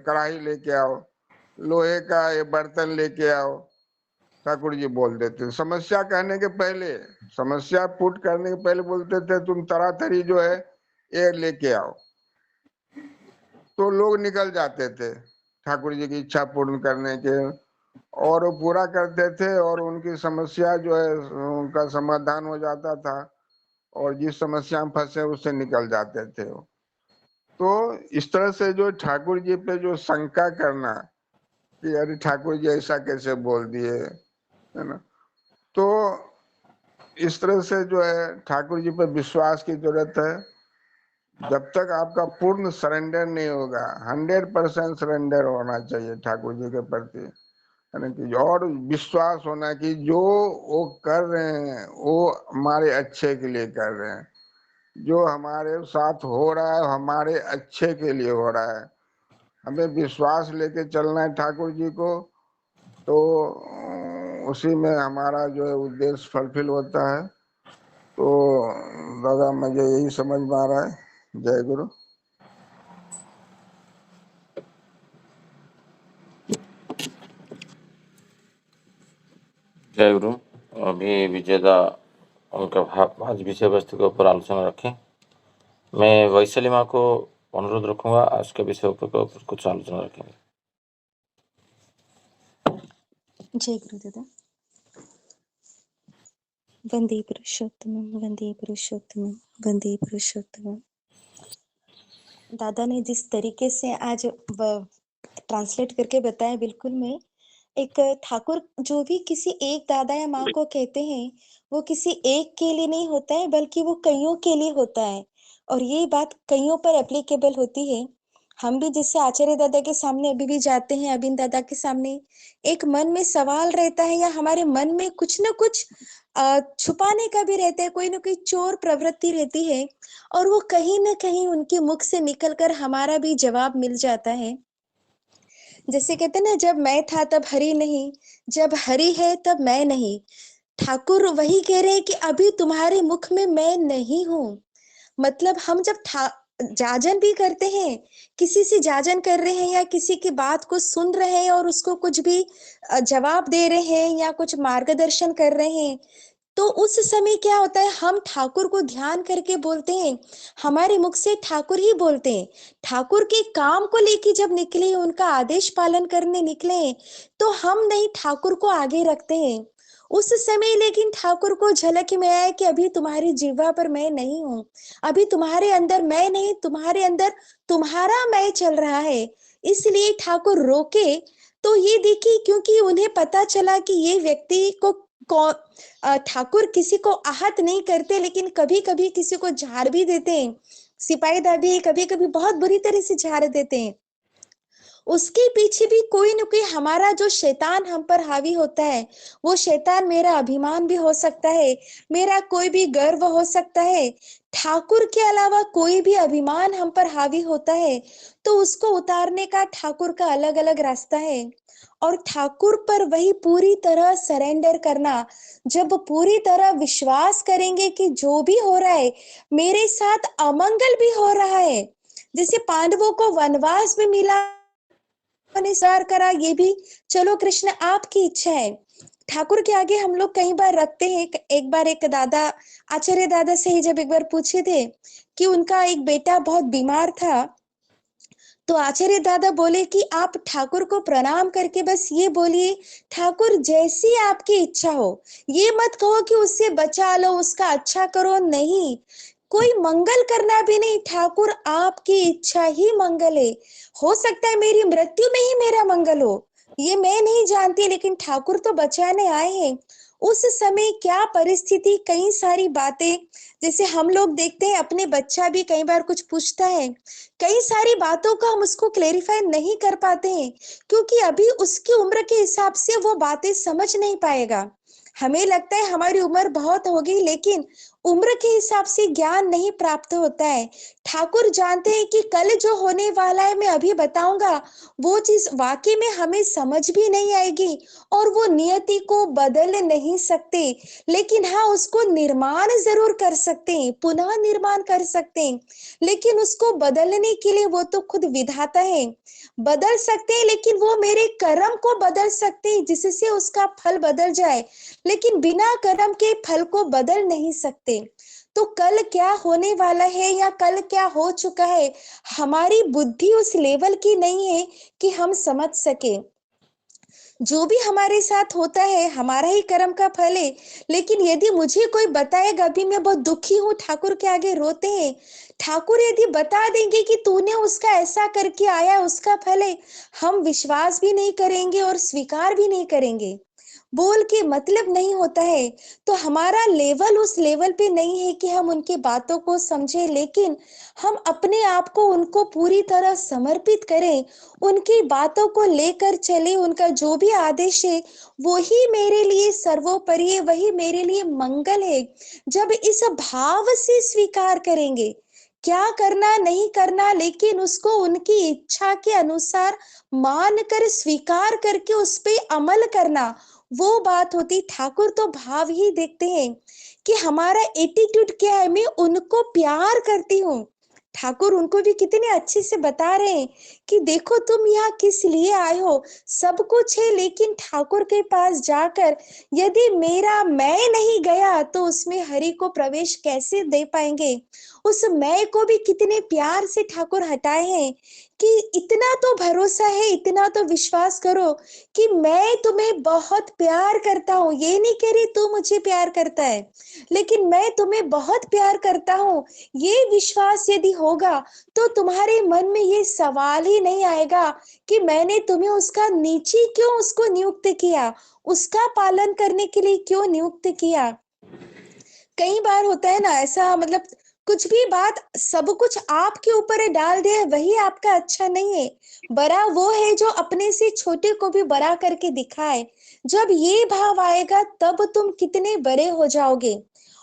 कढ़ाई लेके आओ, लोहे का ये बर्तन लेके आओ। ठाकुर जी बोल देते, समस्या कहने के पहले, समस्या पुट करने के पहले बोलते थे तुम तरह तरी जो है ये लेके आओ, तो लोग निकल जाते थे ठाकुर जी की इच्छा पूर्ण करने के, और वो पूरा करते थे, और उनकी समस्या जो है उनका समाधान हो जाता था, और जिस समस्या में फंसे उससे निकल जाते थे वो। तो इस तरह से जो ठाकुर जी पे जो शंका करना कि अरे ठाकुर जी ऐसा कैसे बोल दिए, है ना, तो इस तरह से जो है ठाकुर जी पर विश्वास की जरूरत है। जब तक आपका पूर्ण सरेंडर नहीं होगा, 100% सरेंडर होना चाहिए ठाकुर जी के प्रति, है ना, कि और विश्वास होना कि जो वो कर रहे हैं वो हमारे अच्छे के लिए कर रहे हैं, जो हमारे साथ हो रहा है हमारे अच्छे के लिए हो रहा है। हमें विश्वास लेके चलना है ठाकुर जी को, तो उसी में हमारा जो है उद्देश्य फुलफिल होता है। तो दादा मुझे यही समझ में आ रहा है। जय गुरु। जय गुरु। अभी विजेता उनका भाव आज विषय वस्तु के ऊपर आलोचना रखें। मैं वैशाली माँ को अनुरोध रखूंगा आज के विषय के ऊपर कुछ आलोचना रखेंगे। जय गुरुदेव। वंदे पुरुषोत्तमम, वंदे पुरुषोत्तमम, वंदे पुरुषोत्तमम। दादा ने जिस तरीके से आज ट्रांसलेट करके बताया, बिल्कुल मैं एक ठाकुर जो भी किसी एक दादा या माँ को कहते हैं, वो किसी एक के लिए नहीं होता है, बल्कि वो कईयों के लिए होता है, और ये बात कईयों पर एप्लीकेबल होती है। हम भी जैसे आचार्य दादा के सामने अभी भी जाते हैं, अबिन दादा के सामने, एक मन में सवाल रहता है या हमारे मन में कुछ न कुछ छुपाने का भी रहता है, कोई न कोई चोर प्रवृत्ति रहती है और वो कहीं न कहीं उनके मुख से निकल कर हमारा भी जवाब मिल जाता है। जैसे कहते हैं ना, जब मैं था तब हरि नहीं, जब हरि है तब मैं नहीं। ठाकुर वही कह रहे हैं कि अभी तुम्हारे मुख में मैं नहीं हूँ। मतलब हम जब जाजन भी करते हैं, किसी से जाजन कर रहे हैं या किसी की बात को सुन रहे हैं और उसको कुछ भी जवाब दे रहे हैं या कुछ मार्गदर्शन कर रहे हैं, तो उस समय क्या होता है, हम ठाकुर को ध्यान करके बोलते हैं, हमारे मुख से ठाकुर ही बोलते हैं। ठाकुर के काम को लेके जब निकले, उनका आदेश पालन करने निकले, तो हम नहीं ठाकुर को आगे रखते हैं। उस समय लेकिन ठाकुर को झलक में आया कि अभी तुम्हारी जिह्वा पर मैं नहीं हूँ, अभी तुम्हारे अंदर मैं नहीं, तुम्हारे अंदर तुम्हारा मैं चल रहा है। इसलिए ठाकुर रोके तो ये देखिए, क्योंकि उन्हें पता चला कि ये व्यक्ति को ठाकुर किसी को आहत नहीं करते, लेकिन कभी कभी किसी को झाड़ भी देते हैं। सिपाही दादी कभी कभी बहुत बुरी तरह से झाड़ देते हैं। उसके पीछे भी कोई न कोई हमारा जो शैतान हम पर हावी होता है, वो शैतान मेरा अभिमान भी हो सकता है, मेरा कोई भी गर्व हो सकता है। ठाकुर के अलावा कोई भी अभिमान हम पर हावी होता है, तो उसको उतारने का ठाकुर का अलग अलग रास्ता है। और ठाकुर पर वही पूरी तरह सरेंडर करना, जब पूरी तरह विश्वास करेंगे कि जो भी हो रहा है मेरे साथ अमंगल भी हो रहा है। जैसे पांडवों को वनवास में मिला, ने स्वीकार करा, ये भी चलो कृष्ण आपकी इच्छा है। ठाकुर के आगे हम लोग कई बार रखते हैं। एक बार एक दादा, आचार्य दादा से ही जब एक बार पूछे थे कि उनका एक बेटा बहुत बीमार था, तो आचार्य दादा बोले कि आप ठाकुर को प्रणाम करके बस ये बोलिए, ठाकुर जैसी आपकी इच्छा हो। ये मत कहो कि उससे बचा लो, उसका अच्छा करो, नहीं, कोई मंगल करना भी नहीं, ठाकुर आपकी इच्छा ही मंगल है। हो सकता है मेरी मृत्यु में ही मेरा मंगल हो, ये मैं नहीं जानती, लेकिन ठाकुर तो बचाने आए हैं। उस समय क्या परिस्थिति, कई सारी बातें, जैसे हम लोग देखते हैं अपने बच्चा भी कई बार कुछ पूछता है, कई सारी बातों को हम उसको क्लेरिफाई नहीं कर पाते हैं, क्योंकि अभी उसकी उम्र के हिसाब से वो बातें समझ नहीं पाएगा। हमें लगता है हमारी उम्र बहुत होगी, लेकिन उम्र के हिसाब से ज्ञान नहीं प्राप्त होता है। ठाकुर जानते हैं कि कल जो होने वाला है मैं अभी बताऊंगा, वो चीज वाकई में हमें समझ भी नहीं आएगी और वो नियति को बदल नहीं सकते, लेकिन हाँ उसको निर्माण जरूर कर सकते हैं, पुनः निर्माण कर सकते हैं। लेकिन उसको बदलने के लिए वो तो खुद विधाता है, बदल सकते हैं, लेकिन वो मेरे कर्म को बदल सकते हैं जिससे उसका फल बदल जाए, लेकिन बिना कर्म के फल को बदल नहीं सकते। तो कल क्या होने वाला है या कल क्या हो चुका है, हमारी बुद्धि उस लेवल की नहीं है कि हम समझ सके। जो भी हमारे साथ होता है हमारा ही कर्म का फल है। लेकिन यदि मुझे कोई बताएगा, अभी मैं बहुत दुखी हूँ, ठाकुर के आगे रोते हैं, ठाकुर यदि बता देंगे कि तूने उसका ऐसा करके आया, उसका फल है, हम विश्वास भी नहीं करेंगे और स्वीकार भी नहीं करेंगे। बोल के मतलब नहीं होता है। तो हमारा लेवल उस लेवल पे नहीं है कि हम उनकी बातों को समझे, लेकिन हम अपने आप को उनको पूरी तरह समर्पित करें, उनकी बातों को लेकर चले, उनका जो भी आदेश है वो ही मेरे लिए सर्वोपरि है, वही मेरे लिए मंगल है। जब इस भाव से स्वीकार करेंगे, क्या करना नहीं करना, लेकिन उसको उनकी इच्छा के अनुसार मानकर स्वीकार करके उस पे अमल करना, वो बात होती। ठाकुर तो भाव ही देखते हैं कि हमारा एटीट्यूड क्या है, मैं उनको प्यार करती हूँ। ठाकुर उनको भी कितने अच्छे से बता रहे हैं कि देखो तुम यहाँ किस लिए आए हो, सब कुछ है, लेकिन ठाकुर के पास जाकर यदि मेरा मैं नहीं गया तो उसमें हरि को प्रवेश कैसे दे पाएंगे। उस मैं को भी कितने प्यार से ठाकुर हटाए हैं कि इतना तो भरोसा है, इतना तो विश्वास करो कि मैं तुम्हें बहुत प्यार करता हूँ। ये नहीं कह रही तू मुझे प्यार करता है, लेकिन मैं तुम्हें बहुत प्यार करता हूँ। ये विश्वास यदि होगा तो तुम्हारे मन में ये सवाल ही नहीं आएगा कि मैंने तुम्हें उसका नीचे क्यों उसको नियुक्त किया, उसका पालन करने के लिए क्यों नियुक्त किया। कई बार होता है ना ऐसा, मतलब कुछ भी बात सब कुछ आपके ऊपर डाल दे वही आपका अच्छा नहीं है। बड़ा वो है जो अपने से छोटे को भी बड़ा करके दिखाए। जब ये भाव आएगा तब तुम कितने बड़े हो जाओगे।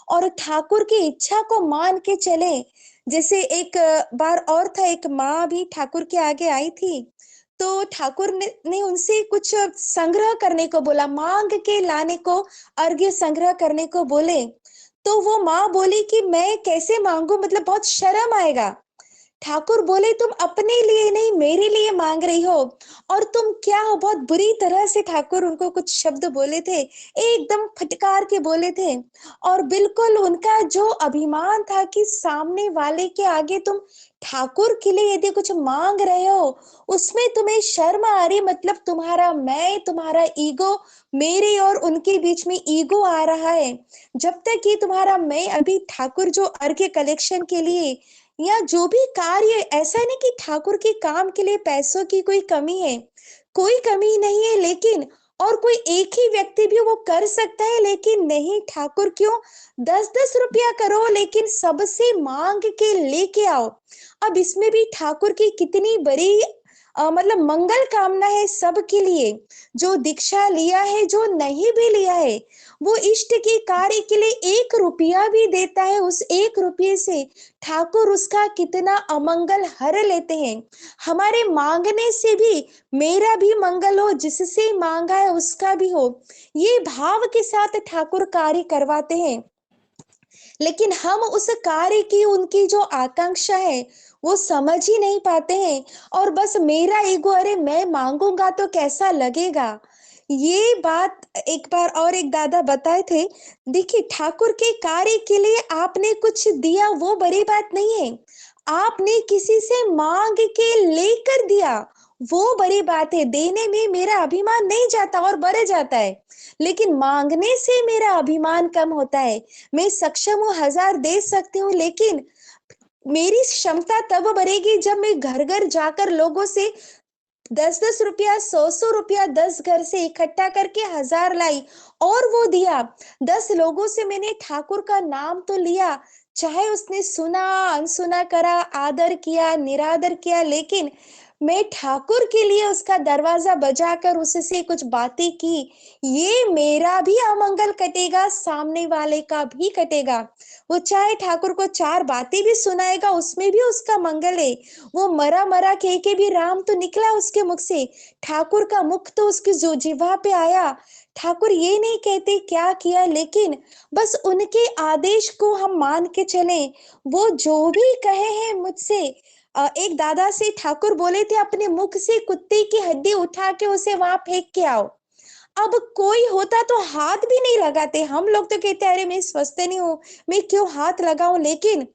और ठाकुर की इच्छा को मान के चले। जैसे एक बार और था, एक माँ भी ठाकुर के आगे आई थी। तो ठाकुर ने उनसे कुछ संग्रह करने को बोला, मांग के लाने को, अर्घ्य संग्रह करने को बोले। तो वो माँ बोली कि मैं कैसे मांगू, मतलब बहुत शर्म आएगा। ठाकुर बोले तुम अपने लिए नहीं मेरे लिए मांग रही हो, और तुम क्या हो। बहुत बुरी तरह से ठाकुर उनको कुछ शब्द बोले थे, एकदम फटकार के बोले थे। और बिल्कुल उनका जो अभिमान था कि सामने वाले के आगे तुम ठाकुर के लिए यदि कुछ मांग रहे हो, उसमें तुम्हें शर्म आ रही, मतलब तुम्हारा मैं, तुम्हारा ईगो, मेरे और उनके बीच में ईगो आ रहा है। जब तक कि तुम्हारा मैं अभी ठाकुर जो अर्घ्य कलेक्शन के लिए या जो भी कार्य, ऐसा नहीं कि ठाकुर के काम के लिए पैसों की कोई कमी है, कोई कमी नहीं है, लेकिन और कोई एक ही व्यक्ति भी वो कर सकता है, लेकिन नहीं, ठाकुर क्यों 10-10 रुपया करो, लेकिन सबसे मांग के लेके आओ। अब इसमें भी ठाकुर की कितनी बड़ी मतलब मंगल कामना है सबके लिए। जो दीक्षा लिया है, जो नहीं भी लिया है, वो इष्ट के कार्य के लिए 1 रुपया भी देता है, उस 1 रुपये से ठाकुर उसका कितना अमंगल हर लेते हैं। हमारे मांगने से भी मेरा भी मंगल हो, जिससे मांगा है उसका भी हो, ये भाव के साथ ठाकुर कार्य करवाते हैं। लेकिन हम उस कार्य की, उनकी जो आकांक्षा है वो समझ ही नहीं पाते हैं। और बस मेरा ईगो, अरे मैं मांगूंगा तो कैसा लगेगा, ये बात एक बार और एक दादा बताए थे। देखिए, ठाकुर के कार्य के लिए आपने कुछ दिया वो बड़ी बात नहीं है, आपने किसी से मांग के लेकर दिया वो बड़ी बात है। देने में मेरा अभिमान नहीं जाता और बढ़ जाता है, लेकिन मांगने से मेरा अभिमान कम होता है। मैं सक्षम हूँ, 1000 दे सकती हूँ, लेकिन मेरी क्षमता तब बढ़ेगी जब मैं घर घर जाकर लोगों से 10-10 रुपया, 100-100 रुपया 10 घर से इकट्ठा करके 1000 लाई और वो दिया। 10 लोगों से मैंने ठाकुर का नाम तो लिया, चाहे उसने सुना, अनसुना करा, आदर किया, निरादर किया, लेकिन मैं ठाकुर के लिए उसका दरवाजा बजाकर उससे कुछ बातें की, ये मेरा भी अमंगल कटेगा, सामने वाले का भी कटेगा। वो चाहे ठाकुर को 4 बातें भी सुनाएगा, उसमें भी उसका मंगल है। वो मरा मरा कह के भी राम तो निकला उसके मुख से, ठाकुर का मुख तो उसकी जो जिह्वा पे आया। ठाकुर ये नहीं कहते क्या किया, लेकिन बस उनके आदेश को हम मान के चले। वो जो भी कहे हैं मुझसे, एक दादा से ठाकुर बोले थे अपने मुख से कुत्ते की हड्डी उठा के उसे वहां फेंक के आओ। अब कोई होता तो हाथ भी नहीं लगाते, हम लोग तो कहते अरे मैं स्वस्थ नहीं हूं, मैं क्यों हाथ लगाऊं, लेकिन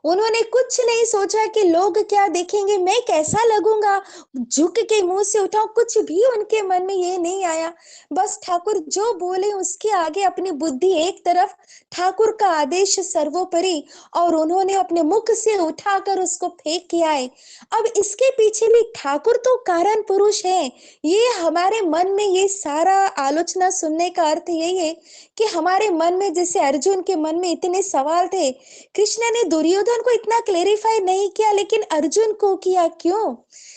उन्होंने कुछ नहीं सोचा कि लोग क्या देखेंगे, मैं कैसा लगूंगा, झुक के मुंह से उठाऊं, कुछ भी उनके मन में ये नहीं आया। बस ठाकुर जो बोले उसके आगे अपनी बुद्धि एक तरफ, ठाकुर का आदेश सर्वोपरि, और उन्होंने अपने मुख से उठाकर उसको फेंक के आए। अब इसके पीछे भी ठाकुर तो कारण पुरुष है। ये हमारे मन में ये सारा आलोचना सुनने का अर्थ यही है कि हमारे मन में, जैसे अर्जुन के मन में इतने सवाल थे, कृष्ण ने दुर्योधन को इतना क्लेरिफाई नहीं किया, लेकिन अर्जुन को किया। क्यों?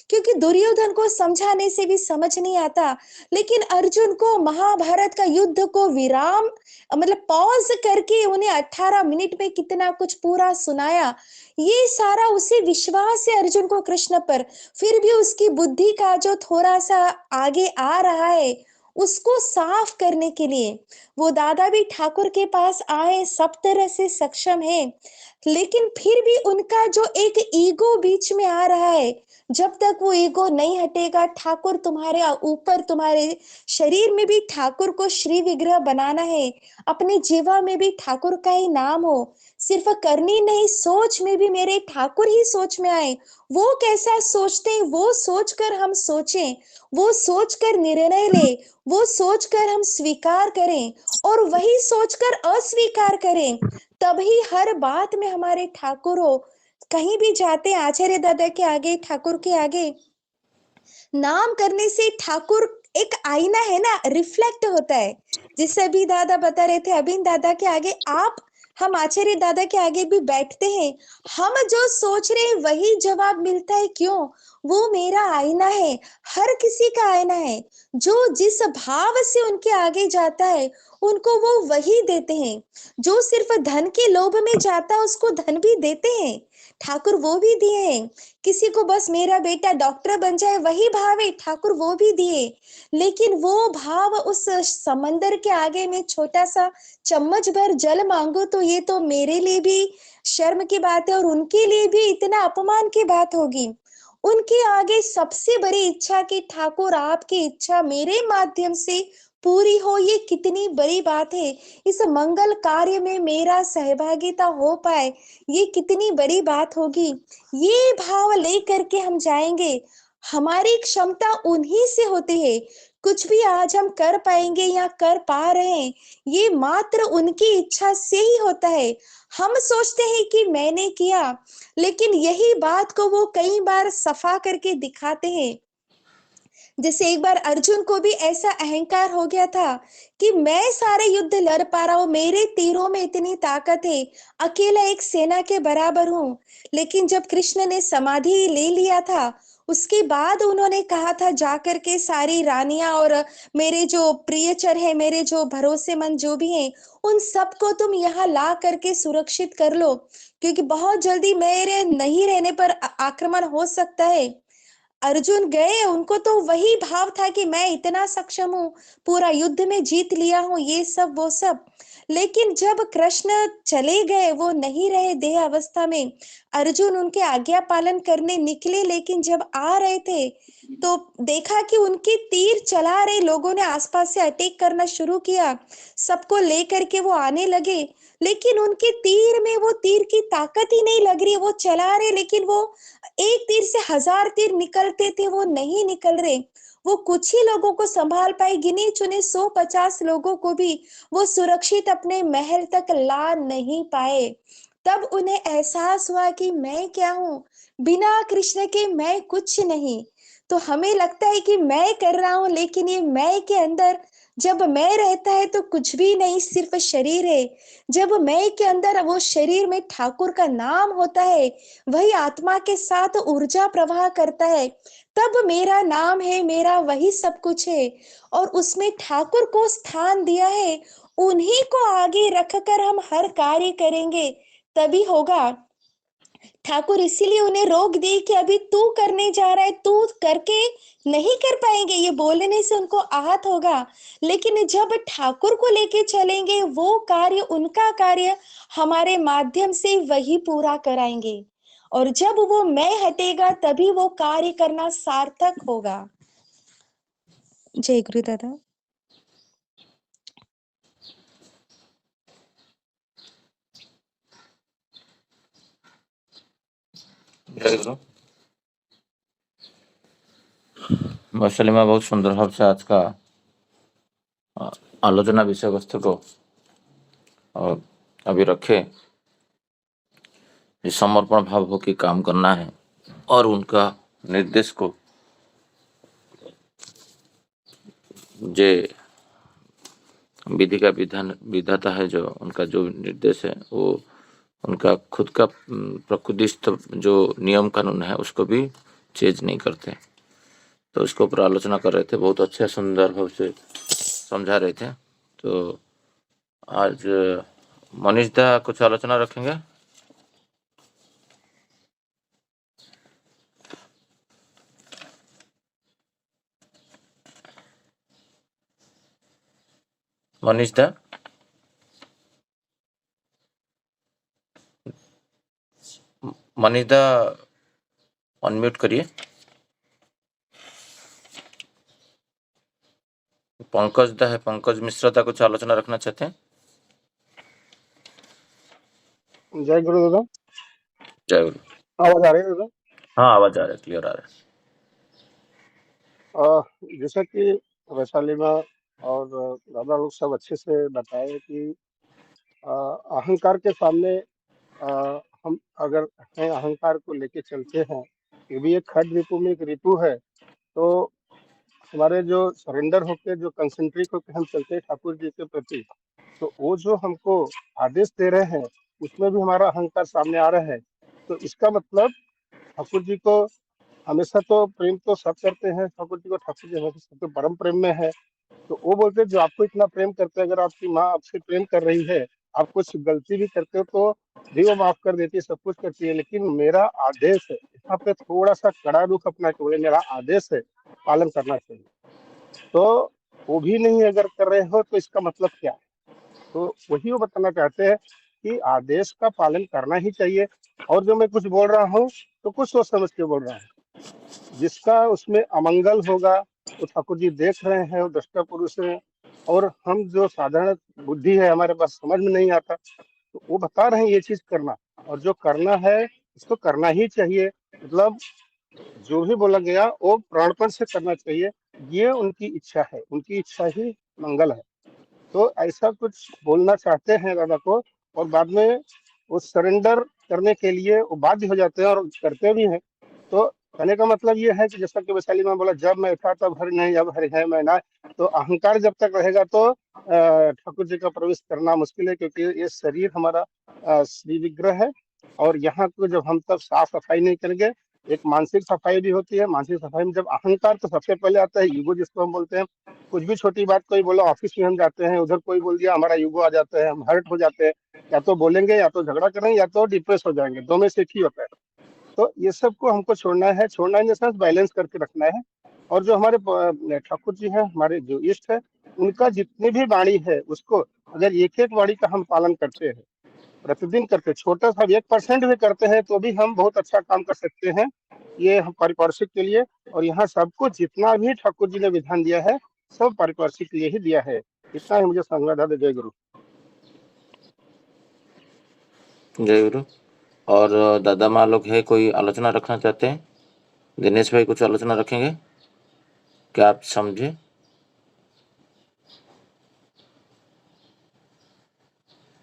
क्योंकि दुर्योधन को समझाने से भी समझ नहीं आता, लेकिन अर्जुन को महाभारत का युद्ध को विराम, मतलब पॉज करके उन्हें 18 मिनट में कितना कुछ पूरा सुनाया। ये सारा उसे विश्वास है अर्जुन को कृष्ण पर, फिर भी उसकी बुद्धि का जो थोड़ा सा आगे आ रहा है, उसको साफ करने के लिए वो दादा भी ठाकुर के पास आए, सब तरह से सक्षम है, लेकिन फिर भी उनका जो एक ईगो बीच में आ रहा है, जब तक वो ईगो नहीं हटेगा, ठाकुर तुम्हारे ऊपर, तुम्हारे शरीर में भी ठाकुर को श्री विग्रह बनाना है, अपने जीवा में भी ठाकुर का ही नाम हो, सिर्फ करनी नहीं, सोच में भी मेरे ठाकुर ही सोच में आए। वो कैसा सोचते हैं वो सोचकर हम सोचें, वो सोचकर निर्णय ले, वो सोचकर हम स्वीकार करें, और वही सोचकर अस्वीकार करें, तभी हर बात में हमारे ठाकुर हो। कहीं भी जाते आचार्य दादा के आगे, ठाकुर के आगे नाम करने से ठाकुर एक आईना है ना, रिफ्लेक्ट होता है। जिससे अभी दादा बता रहे थे, अभी दादा के आगे आप हम आचार्य दादा के आगे भी बैठते हैं, हम जो सोच रहे हैं वही जवाब मिलता है। क्यों? वो मेरा आईना है, हर किसी का आईना है। जो जिस भाव से उनके आगे जाता है उनको वो वही देते हैं। जो सिर्फ धन के लोभ में जाता है उसको धन भी देते हैं, ठाकुर वो भी दिए हैं। किसी को बस मेरा बेटा डॉक्टर बन जाए वही भाव है, ठाकुर वो भी दिए। लेकिन वो भाव उस समंदर के आगे में छोटा सा चम्मच भर जल मांगो तो ये तो मेरे लिए भी शर्म की बात है और उनके लिए भी इतना अपमान की बात होगी। उनके आगे सबसे बड़ी इच्छा कि ठाकुर आपकी इच्छा मेरे माध्यम से पूरी हो, ये कितनी बड़ी बात है। इस मंगल कार्य में मेरा सहभागिता हो पाए, ये कितनी बड़ी बात होगी। ये भाव लेकर के हम जाएंगे। हमारी क्षमता उन्हीं से होती है। कुछ भी आज हम कर पाएंगे या कर पा रहे हैं, ये मात्र उनकी इच्छा से ही होता है। हम सोचते हैं कि मैंने किया, लेकिन यही बात को वो कई बार सफा करके दिखाते हैं। जैसे एक बार अर्जुन को भी ऐसा अहंकार हो गया था कि मैं सारे युद्ध लड़ पा रहा हूं, मेरे तीरों में इतनी ताकत है, अकेला एक सेना के बराबर हूं। लेकिन जब कृष्ण ने समाधि ले लिया था, उसके बाद उन्होंने कहा था जाकर के सारी रानियां और मेरे जो प्रियचर है, मेरे जो भरोसेमंद जो भी हैं, उन सबको तुम यहाँ ला करके सुरक्षित कर लो, क्योंकि बहुत जल्दी मेरे नहीं रहने पर आक्रमण हो सकता है। अर्जुन गए, उनको तो वही भाव था कि मैं इतना सक्षम हूँ, पूरा युद्ध में जीत लिया हूँ, ये सब वो सब। लेकिन जब कृष्ण चले गए, वो नहीं रहे देह अवस्था में, अर्जुन उनके आज्ञा पालन करने निकले, लेकिन जब आ रहे थे तो देखा कि उनके तीर चला रहे लोगों ने आसपास से अटैक करना शुरू किया, सबको लेकर के वो आने लगे। लेकिन उनके तीर में वो तीर की ताकत ही नहीं लग रही, वो चला रहे लेकिन वो एक तीर से 1000 तीर निकलते थे, वो नहीं निकल रहे। वो कुछ ही लोगों को संभाल पाए, गिने चुने 150 लोगों को भी वो सुरक्षित अपने महल तक ला नहीं पाए। तब उन्हें एहसास हुआ कि मैं क्या हूँ, बिना कृष्ण के मैं कुछ नहीं। तो हमें लगता है कि मैं कर रहा हूं, लेकिन ये मैं के अंदर जब मैं रहता है तो कुछ भी नहीं, सिर्फ शरीर है। जब मैं के अंदर वो शरीर में ठाकुर का नाम होता है, वही आत्मा के साथ ऊर्जा प्रवाह करता है, तब मेरा नाम है, मेरा वही सब कुछ है। और उसमें ठाकुर को स्थान दिया है, उन्हीं को आगे रखकर हम हर कार्य करेंगे तभी होगा। ठाकुर इसीलिए उन्हें रोक दी कि अभी तू करने जा रहा है, तू करके नहीं कर पाएंगे, ये बोलने से उनको आहत होगा। लेकिन जब ठाकुर को लेके चलेंगे, वो कार्य, उनका कार्य हमारे माध्यम से वही पूरा कराएंगे। और जब वो मैं हटेगा तभी वो कार्य करना सार्थक होगा। जय गुरु दादा। जय गुरु। वैशालीमा बहुत सुंदर भाव से आज का आलोचना विषय वस्तु को और अभी रखे। ये समर्पण भाव हो कि काम करना है और उनका निर्देश को जे विधि का विधान विधाता है, जो उनका जो निर्देश है वो उनका खुद का प्रकृतिस्थ जो नियम कानून है उसको भी चेंज नहीं करते। तो उसके ऊपर आलोचना कर रहे थे, बहुत अच्छे सुंदर भाव से समझा रहे थे। तो आज मनीष दा कुछ आलोचना रखेंगे। मनीष दा, मनीष दा अनम्यूट करिए। पंकज दा है, पंकज मिश्रा दा कुछ आलोचना रखना चाहते हैं। जय गुरु दादा। जय गुरु। आवाज आ रही है दादा? हाँ, आवाज आ रहा है, क्लियर आ रहा है। जैसा कि वैशाली माँ और दादा लोग सब अच्छे से बताए कि अहंकार के सामने हम अगर हैं, अहंकार को लेके चलते हैं, ये भी एक खड रिपु में एक रिपु है, तो हमारे जो सरेंडर होके जो कंसंट्रेट होके हम चलते हैं ठाकुर जी के प्रति, तो वो जो हमको आदेश दे रहे हैं उसमें भी हमारा अहंकार सामने आ रहा है। तो इसका मतलब ठाकुर जी को हमेशा तो प्रेम तो सब करते हैं, ठाकुर जी को, ठाकुर जी हमेशा सबके परम प्रेम में है। तो वो बोलते हैं जो आपको इतना प्रेम करते हैं, अगर आपकी माँ आपसे प्रेम कर रही है, आप कुछ गलती भी करते हो तो भी वो माफ कर देती है, सब कुछ करती है, लेकिन मेरा आदेश है, यहाँ पे थोड़ा सा कड़ा रुख अपना के बोले मेरा आदेश है, पालन करना चाहिए। तो वो भी नहीं अगर कर रहे हो तो इसका मतलब क्या है? तो वही वो बताना चाहते हैं कि आदेश का पालन करना ही चाहिए। और जो मैं कुछ बोल रहा हूँ तो कुछ सोच समझ के बोल रहा हूँ, जिसका उसमें अमंगल होगा वो ठाकुर जी देख रहे हैं, वो दृष्टा पुरुष है, और हम जो साधारण बुद्धि है हमारे पास समझ में नहीं आता, तो वो बता रहे हैं ये चीज करना, और जो करना है इसको करना ही चाहिए। मतलब जो भी बोला गया वो प्राणपण से करना चाहिए, ये उनकी इच्छा है, उनकी इच्छा ही मंगल है। तो ऐसा कुछ बोलना चाहते हैं दादा को, और बाद में वो सरेंडर करने के लिए वो बाध्य हो जाते हैं और करते भी हैं। तो कहने का मतलब ये है कि जैसा कि वैशाली में बोला, जब मैं था तब हरि नहीं, अब हरि है मैं ना। तो अहंकार जब तक रहेगा तो ठाकुर जी का प्रवेश करना मुश्किल है, क्योंकि ये शरीर हमारा श्री विग्रह है, और यहाँ को जब हम तक साफ सफाई नहीं करेंगे, एक मानसिक सफाई भी होती है। मानसिक सफाई में जब अहंकार तो सबसे पहले आता है, ईगो जिसको हम बोलते हैं। कुछ भी छोटी बात कोई बोला, ऑफिस में हम जाते हैं, उधर कोई बोल दिया, हमारा ईगो आ जाता है, हम हर्ट हो जाते हैं, या तो बोलेंगे या तो झगड़ा करेंगे या तो डिप्रेस हो जाएंगे, दो में से एक ही होता है। तो ये सब को हमको छोड़ना है, छोड़ना इन द सेंस बैलेंस करके रखना है। और जो हमारे ठाकुर जी हैं, हमारे जो इष्ट है, उनका जितनी भी वाणी है उसको अगर एक एक वाणी का हम पालन करते हैं, प्रतिदिन करते, छोटा सा 1% भी करते हैं, तो भी हम बहुत अच्छा काम कर सकते हैं, ये हम पारिपार्श्विक के लिए। और यहाँ सबको जितना भी ठाकुर जी ने विधान दिया है सब पारिपार्श्विक के लिए ही दिया है। इतना ही मुझे समझा था। जय गुरु। जय गुरु। और दादा माँ लोग है, कोई आलोचना रखना चाहते हैं? दिनेश भाई कुछ आलोचना रखेंगे क्या आप समझे?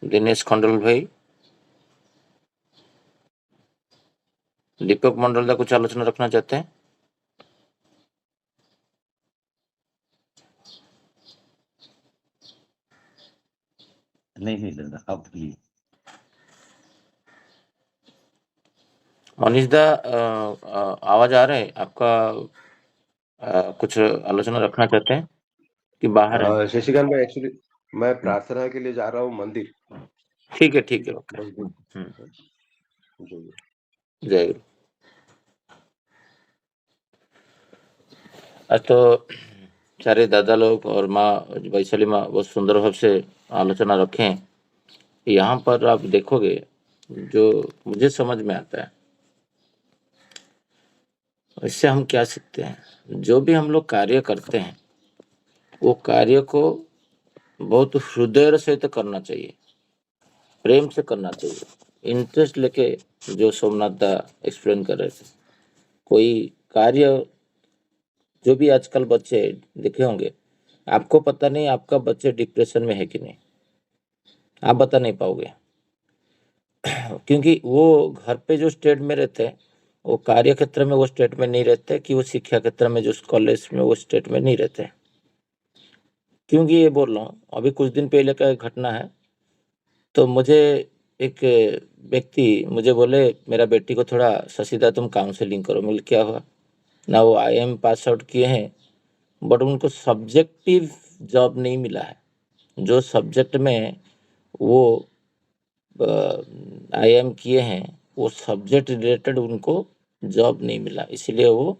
दिनेश खंडल भाई, दीपक मंडल कुछ आलोचना रखना चाहते हैं? नहीं दादा, आप बोलिए। मनीष दा, आवाज आ रहा है आपका? कुछ आलोचना रखना चाहते हैं कि बाहर है? शशिकांत भाई, एक्चुअली मैं प्रार्थना के लिए जा रहा हूँ मंदिर। ठीक है, ठीक है, ओके। बस दिन। जय गुरु। आज तो सारे दादा लोग और माँ वैशाली माँ बहुत सुंदर भाव से आलोचना रखें। यहाँ पर आप देखोगे जो मुझे समझ में आता है, इससे हम क्या सीखते हैं? जो भी हम लोग कार्य करते हैं वो कार्य को बहुत हृदय से तो करना चाहिए, प्रेम से करना चाहिए, इंटरेस्ट लेके, जो सोमनाथ दा एक्सप्लेन कर रहे थे। कोई कार्य जो भी आजकल बच्चे देखे होंगे, आपको पता नहीं आपका बच्चे डिप्रेशन में है कि नहीं, आप बता नहीं पाओगे क्योंकि वो घर पे जो स्टेट में रहते हैं वो कार्य क्षेत्र में वो स्टेट में नहीं रहते, कि वो शिक्षा क्षेत्र में जो कॉलेज में वो स्टेट में नहीं रहते। क्योंकि ये बोल रहा हूँ, अभी कुछ दिन पहले का एक घटना है। तो मुझे एक व्यक्ति मुझे बोले, मेरा बेटी को थोड़ा शशिदा तुम काउंसलिंग करो। मिल क्या हुआ ना, वो IIM पास आउट किए हैं, बट उनको सब्जेक्टिव जॉब नहीं मिला है। जो सब्जेक्ट में वो IIM किए हैं वो सब्जेक्ट रिलेटेड उनको जॉब नहीं मिला, इसलिए वो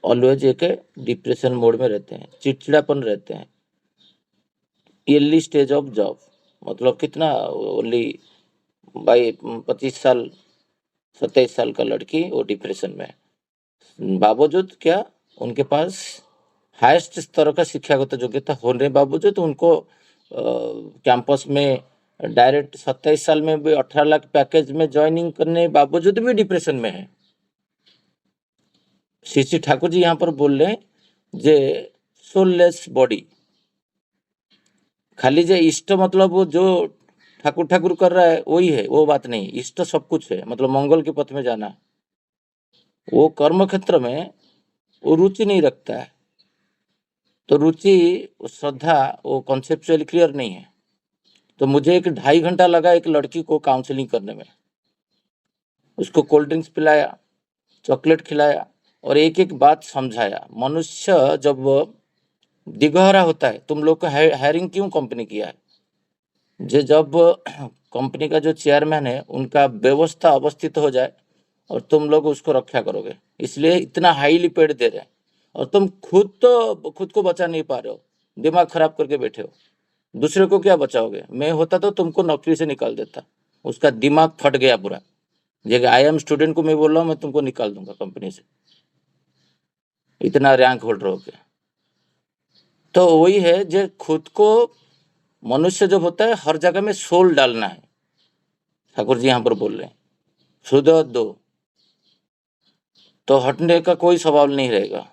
ऑलवेज एक डिप्रेशन मोड में रहते हैं, चिड़चिड़ापन रहते हैं। अर्ली स्टेज ऑफ जॉब मतलब कितना, ओनली बाई 25 साल 27 साल का लड़की वो डिप्रेशन में है। बावजूद क्या उनके पास हाईएस्ट स्तर का शिक्षागत योग्यता होने बावजूद उनको कैंपस में डायरेक्ट 27 साल में भी 18 लाख पैकेज में ज्वाइनिंग करने बावजूद भी डिप्रेशन में है। श्री ठाकुर जी यहाँ पर बोल रहे हैं जे सोललेस बॉडी, खाली जे इष्ट मतलब वो जो ठाकुर ठाकुर कर रहा है वही है, वो बात नहीं। इष्ट सब कुछ है, मतलब मंगल के पथ में जाना। वो कर्म क्षेत्र में वो रुचि नहीं रखता है, तो रुचि, श्रद्धा वो कॉन्सेप्चुअली क्लियर नहीं है। तो मुझे 2.5 घंटा लगा एक लड़की को काउंसलिंग करने में। उसको कोल्ड ड्रिंक्स पिलाया, चॉकलेट खिलाया और एक-एक बात समझाया। मनुष्य जब दिगहरा होता है, तुम लोग को हायरिंग क्यों कंपनी किया है? जब कंपनी का जो चेयरमैन है उनका व्यवस्था अवस्थित हो जाए और तुम लोग उसको रक्षा करोगे, इसलिए इतना हाईली पेड दे रहे हैं और तुम खुद को बचा नहीं पा रहे हो, दिमाग खराब करके बैठे हो। दूसरे को क्या बचाओगे? मैं होता तो तुमको नौकरी से निकाल देता। उसका दिमाग फट गया पूरा। जगह आई एम स्टूडेंट को मैं बोल रहा हूँ, मैं तुमको निकाल दूंगा कंपनी से, इतना रैंक होल्डर हो गया। तो वही है जो खुद को, मनुष्य जब होता है हर जगह में सोल डालना है। ठाकुर जी यहाँ पर बोल रहे हैं हृदय दो, तो हटने का कोई सवाल नहीं रहेगा।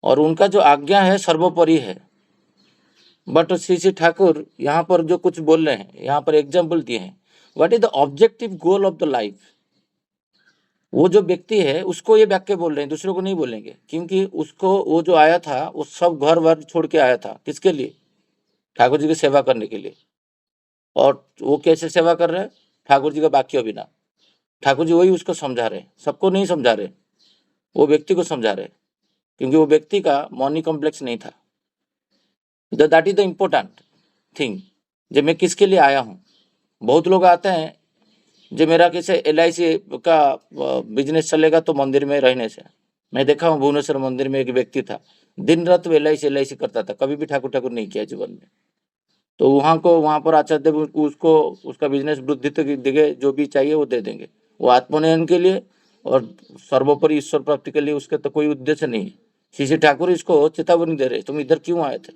और उनका जो आज्ञा है सर्वोपरि है। बट श्री ठाकुर यहाँ पर जो कुछ बोल रहे हैं, यहाँ पर एग्जाम्पल दिए हैं, what is the objective goal of the life. वो जो व्यक्ति है उसको ये वाक्य बोल रहे हैं, दूसरों को नहीं बोलेंगे, क्योंकि उसको वो जो आया था वो सब घर वर छोड़ के आया था। किसके लिए? ठाकुर जी की सेवा करने के लिए। और वो कैसे सेवा कर रहे हैं? ठाकुर जी का वाक्य बिना। ठाकुर जी वही उसको समझा रहे हैं, सबको नहीं समझा रहे, वो व्यक्ति को समझा रहे, क्योंकि वो व्यक्ति का मनी कॉम्प्लेक्स नहीं था। That is the important thing, जो मैं किसके लिए आया हूँ। बहुत लोग आते हैं जो मेरा किसी LIC का बिजनेस चलेगा तो मंदिर में रहने से। मैं देखा हूँ भुवनेश्वर मंदिर में एक व्यक्ति था, दिन रात LIC करता था, कभी भी ठाकुर नहीं किया जीवन में। तो वहाँ पर आचार्य देव उसको उसका बिजनेस वृद्धि तक देंगे, जो भी चाहिए वो दे देंगे। वो आत्मोन्नयन के लिए और सर्वोपरि ईश्वर प्राप्ति के लिए उसके तो कोई उद्देश्य नहीं है। श्री ठाकुर इसको चेतावनी दे रहे, तुम इधर क्यों आए थे?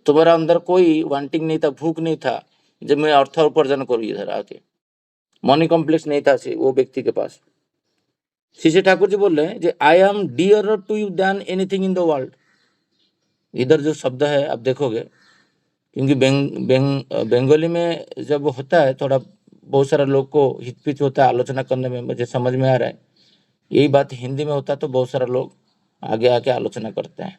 तुम्हारा अंदर कोई वांटिंग नहीं था, भूख नहीं था जब मैं अर्थ उपार्जन करूँ इधर आके। मनी कॉम्प्लेक्स नहीं था वो व्यक्ति के पास। श्री ठाकुर जी बोल रहे हैं I am dear to you than anything in the world. इधर जो शब्द है आप देखोगे, क्योंकि बंगाली में जब होता है थोड़ा बहुत सारा लोग को हिचपिच होता है आलोचना करने में, मुझे समझ में आ रहा है। यही बात हिंदी में होता तो बहुत सारा लोग आगे आके आलोचना करते हैं।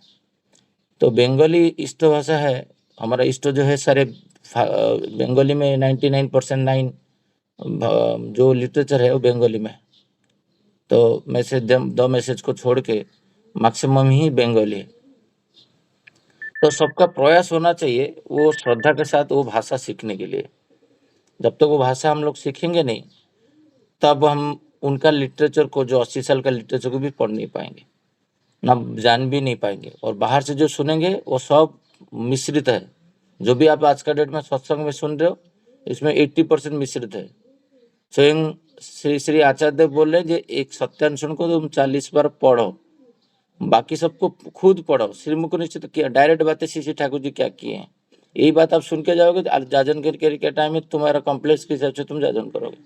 तो बंगाली इष्ट भाषा है, हमारा इष्ट जो है सारे बंगाली में 99% जो लिटरेचर है वो बंगाली में। तो द मैसेज को छोड़ के मैक्सिमम ही बंगाली है। तो सबका प्रयास होना चाहिए वो श्रद्धा के साथ वो भाषा सीखने के लिए। जब तक वो भाषा हम लोग सीखेंगे नहीं, तब हम उनका लिटरेचर को, जो 80 साल का लिटरेचर को भी पढ़ नहीं पाएंगे, ना जान भी नहीं पाएंगे। और बाहर से जो सुनेंगे वो सब मिश्रित है। जो भी आप आज का डेट में सत्संग में सुन रहे हो, इसमें 80% मिश्रित है। स्वयं श्री आचार्य देव बोल रहे एक सत्यानुष्ठान को तुम 40 बार पढ़ो, बाकी सबको खुद पढ़ो। श्रीमुख निश्चित किया, डायरेक्ट बातें श्री ठाकुर जी क्या किए हैं, यही बात आप सुन के जाओगे तो जाजन के टाइम में तुम्हारा कॉम्प्लेक्स के हिसाब से तुम जाजन करोगे,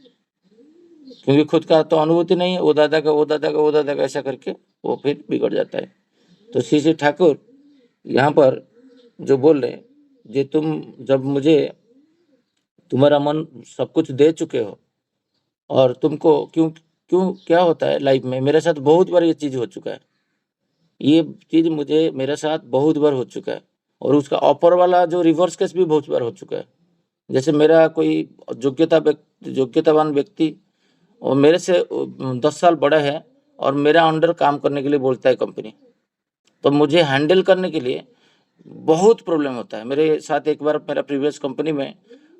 क्योंकि खुद का तो अनुभूति नहीं है। वो दादा का ऐसा करके वो फिर बिगड़ जाता है। तो श्री ठाकुर यहाँ पर जो बोल रहे जे तुम जब मुझे तुम्हारा मन सब कुछ दे चुके हो और तुमको क्यों क्या होता है लाइफ में, मेरे साथ बहुत बार ये चीज हो चुका है, ये चीज मुझे मेरे साथ बहुत बार हो चुका है। और उसका ऑफर वाला जो रिवर्स केस भी बहुत बार हो चुका है। जैसे मेरा कोई योग्यतावान व्यक्ति और मेरे से 10 साल बड़ा है और मेरा अंडर काम करने के लिए बोलता है कंपनी, तो मुझे हैंडल करने के लिए बहुत प्रॉब्लम होता है। मेरे साथ एक बार मेरा प्रीवियस कंपनी में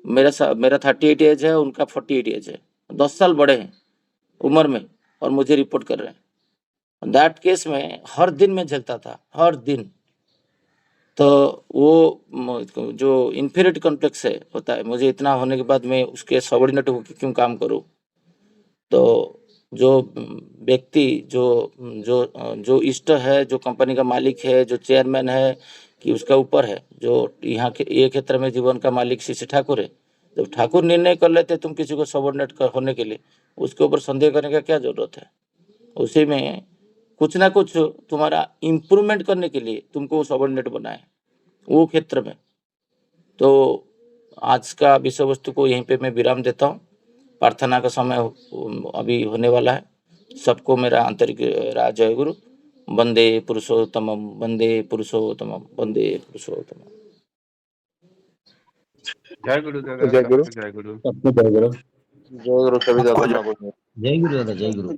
मेरा 38 एज है, उनका 48 एज है, 10 साल बड़े हैं उम्र में और मुझे रिपोर्ट कर रहे हैं। दैट केस में हर दिन मैं झेलता था, हर दिन। तो वो जो इन्फीरियरिटी कॉम्प्लेक्स है होता है, मुझे इतना होने के बाद मैं उसके सबॉर्डिनेट होकर क्यों काम करूं। तो जो व्यक्ति जो इष्ट है, जो कंपनी का मालिक है, जो चेयरमैन है कि उसका ऊपर है, जो यहाँ के ये क्षेत्र में जीवन का मालिक श्री ठाकुर है, जब ठाकुर निर्णय कर लेते तुम किसी को सबॉर्डिनेट होने के लिए, उसके ऊपर संदेह करने का क्या जरूरत है। उसी में कुछ ना कुछ तुम्हारा इम्प्रूवमेंट करने के लिए तुमको सबॉर्डिनेट बनाए वो क्षेत्र में। तो आज का विषय वस्तु को यहीं पे मैं विराम देता हूँ। प्रार्थना का समय अभी होने वाला है। सबको मेरा आंतरिक जय गुरु। वंदे पुरुषोत्तमम, वंदे पुरुषोत्तमम, वंदे पुरुषोत्तमम। जय गुरु दादा, जय गुरु। सबको जय गुरु। सबको जय गुरु। जय गुरु सभी दादा। जय गुरु दादा, जय गुरु।